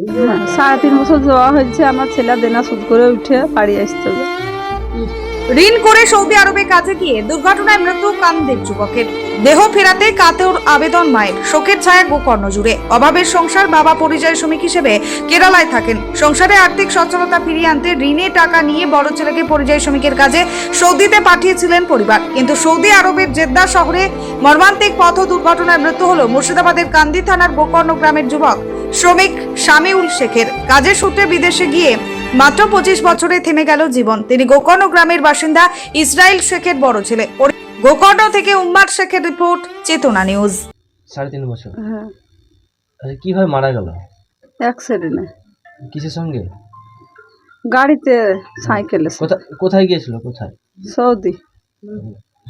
3.5 বছর যাওয়া হয়েছে, আমার ছেলে দেনা সুদ করে উঠে বাড়ি আসতে হবে। ঋণ করে সৌদি আরবে কাজে গিয়ে দুর্ঘটনায় মৃত্যু কান্দের যুবকের। দেহ ফেরাতে কাতর আবেদন মায়ের। শোকের ছায়া গোকর্ণ জুড়ে। অভাবের সংসার। বাবা পরিযায়ী শ্রমিক হিসেবে কেরালায় থাকেন। সংসারে আর্থিক সচ্ছলতা ফিরিয়ে আনতে ঋণে টাকা নিয়ে বড় ছেলেকে পরিযায়ী শ্রমিকের কাজে সৌদিতে পাঠিয়েছিলেন পরিবার। কিন্তু সৌদি আরবের জেদ্দা শহরে মর্মান্তিক পথ দুর্ঘটনায় মৃত্যু হলো মুর্শিদাবাদের কান্দি থানার গোকর্ণ গ্রামের যুবক শ্রমিক শামিউল শেখের। কাজের সূত্রে বিদেশে গিয়ে মাত্র 25 বছরে থেমে গেল জীবন। তিনি গোকর্ণ গ্রামের বাসিন্দা ইসরাইল শেখের বড় ছেলে। গোকর্ণ থেকে উম্মার শেখের রিপোর্ট, চেতনা নিউজ। 3.5 বছর। হ্যাঁ, কিভাবে মারা গেল? অ্যাক্সিডেন্টে। কিসের সঙ্গে? গাড়িতে, সাইকেলে। কোথায় গিয়েছিল? কোথায়? সৌদি।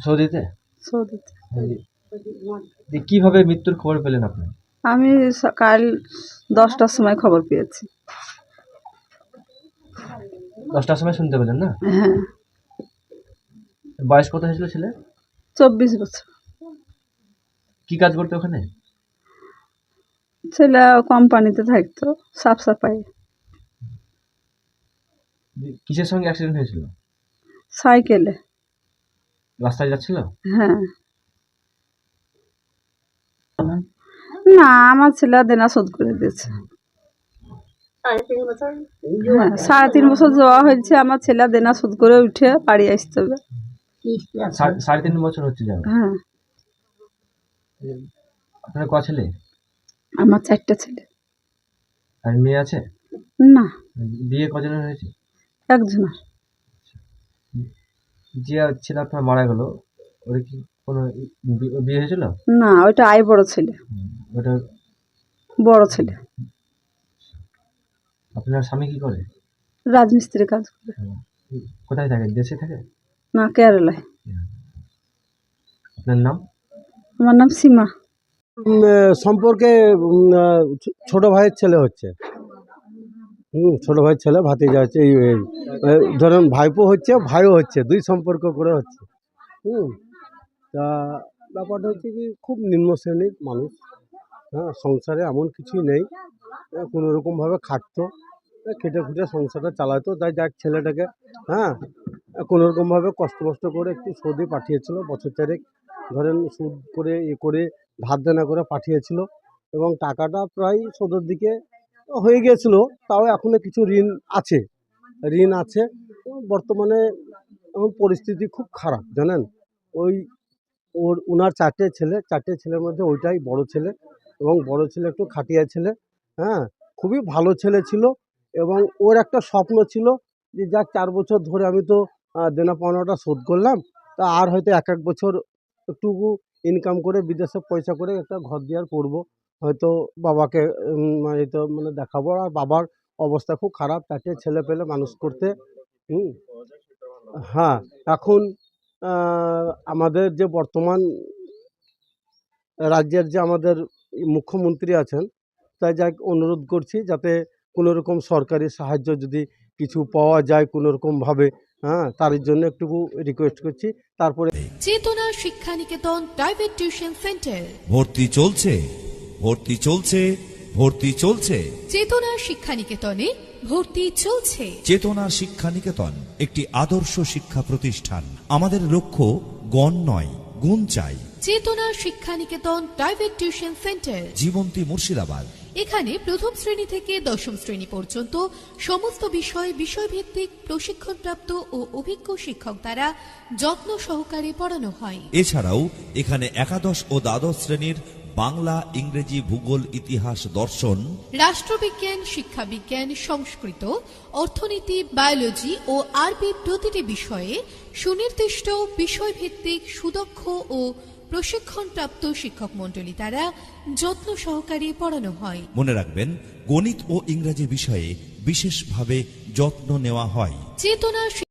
সৌদিতে। সৌদিতে। কিভাবে মৃত্যুর খবর পেলেন আপনি? আমি কাল 10টার সময় খবর পেয়েছি। 10টার সময় শুনতে পেলেন না? হ্যাঁ। বয়স কত হয়েছিল ছেলে? 24 বছর। কি কাজ করতে ওখানে? ছেলে কোম্পানিতে থাকতো, সাফ সাফাই। কিসের সঙ্গে অ্যাক্সিডেন্ট হয়েছিল? সাইকেলে। রাস্তায় যাচ্ছিল? হ্যাঁ। না, আমার ছেলে দেনা শোধ করে দিয়েছে। হ্যাঁ, 3.5 বছর যাওয়া হয়েছে, আমার ছেলে দেনা শোধ করে উঠে বাড়ি আসতে হবে। 3.5 বছর হচ্ছে যাবে। হ্যাঁ। আপনার ক ছেলে? আমার 4টা ছেলে। আর মেয়ে আছে? না। বিয়ে কজনের হয়েছে? একজনের। যে ছেলে আপনার মারা গেল, ওর কি কোনো বিয়ে হয়েছিল? না, ওইটা বড় ছেলে। ওটা বড় ছেলে। আপনার স্বামী কি করে? রাজমিস্ত্রি কাজ করে। কোথায় থাকে? দেশে থাকে? না, কেরালায়। আপনার নাম? আমার নাম সীমা। সম্পর্কে ছোট ভাইয়ের ছেলে হচ্ছে। ছোট ভাইয়ের ছেলে ভাতিজা হচ্ছে। এই ধরেন ভাইপো হচ্ছে, ভাইও হচ্ছে, দুই সম্পর্ক করে হচ্ছে। তা ব্যাপারটা হচ্ছে কি, খুব নিম্ন শ্রেণীর মানুষ। হ্যাঁ, সংসারে এমন কিছুই নেই, কোনো রকমভাবে খাটতো, খেটে খুঁটে সংসারটা চালাতো। তাই যাক ছেলেটাকে কোনো রকমভাবে কষ্ট করে একটু সৌদি পাঠিয়েছিল। বছর চারেক ধরেন সুদ করে করে ধার দেনা করে পাঠিয়েছিল, এবং টাকাটা প্রায় শোধের দিকে হয়ে গিয়েছিল। তাও এখনো কিছু ঋণ আছে। বর্তমানে এখন পরিস্থিতি খুব খারাপ, জানেন। ওনার 4টে ছেলে, 4টে ছেলের মধ্যে ওইটাই বড় ছেলে, এবং বড় ছেলে একটু খাটিয়া ছেলে। খুবই ভালো ছেলে ছিল, এবং ওর একটা স্বপ্ন ছিল যে যাক 4 বছর ধরে আমি তো দেনা পাওনাটা শোধ করলাম, তা আর হয়তো 1 বছর একটুকু ইনকাম করে বিদেশে পয়সা করে একটা ঘর দেওয়ার করবো, হয়তো বাবাকে মানে দেখাবো। আর বাবার অবস্থা খুব খারাপ, তাকে ছেলে পেলে মানুষ করতে। হ্যাঁ, এখন আমাদের যে বর্তমান রাজ্যের যে আমাদের মুখ্যমন্ত্রী আছেন, তাই যাক অনুরোধ করছি যাতে কোনো রকম সরকারি সাহায্য যদি কিছু পাওয়া যায় কোনো রকমভাবে, তার জন্য একটুকু রিকোয়েস্ট করছি। তারপরে চেতনা Shiksha Niketan private tuition centre. ভর্তি চলছে, ভর্তি চলছে, ভর্তি চলছে। চেতনা শিক্ষা নিকেতনে ভর্তি চলছে। চেতনা শিক্ষা নিকেতন একটি আদর্শ শিক্ষা প্রতিষ্ঠান। আমাদের লক্ষ্য গণ নয়, গুণ চাই। Chetana Shiksha Niketan private tuition centre, Jibanti Murshidabad. এখানে প্রথম শ্রেণী থেকে 10ম শ্রেণী পর্যন্ত সমস্ত বিষয়ভিত্তিক প্রশিক্ষণপ্রাপ্ত ও অভিজ্ঞ শিক্ষক দ্বারা যত্ন সহকারে পড়ানো হয়। এছাড়াও এখানে একাদশ ও দ্বাদশ শ্রেণীর বাংলা, ইংরেজি, ভূগোল, ইতিহাস, দর্শন, রাষ্ট্রবিজ্ঞান, শিক্ষাবিজ্ঞান, সংস্কৃত, অর্থনীতি, বায়োলজি ও আরবি প্রতিটি বিষয়ে সুনির্দিষ্ট বিষয়ভিত্তিক সুদক্ষ ও প্রশিক্ষণপ্রাপ্ত শিক্ষক মণ্ডলী দ্বারা যত্ন সহকারে পড়ানো হয়। মনে রাখবেন, গণিত ও ইংরেজি বিষয়ে বিশেষভাবে যত্ন নেওয়া হয়। চেতনা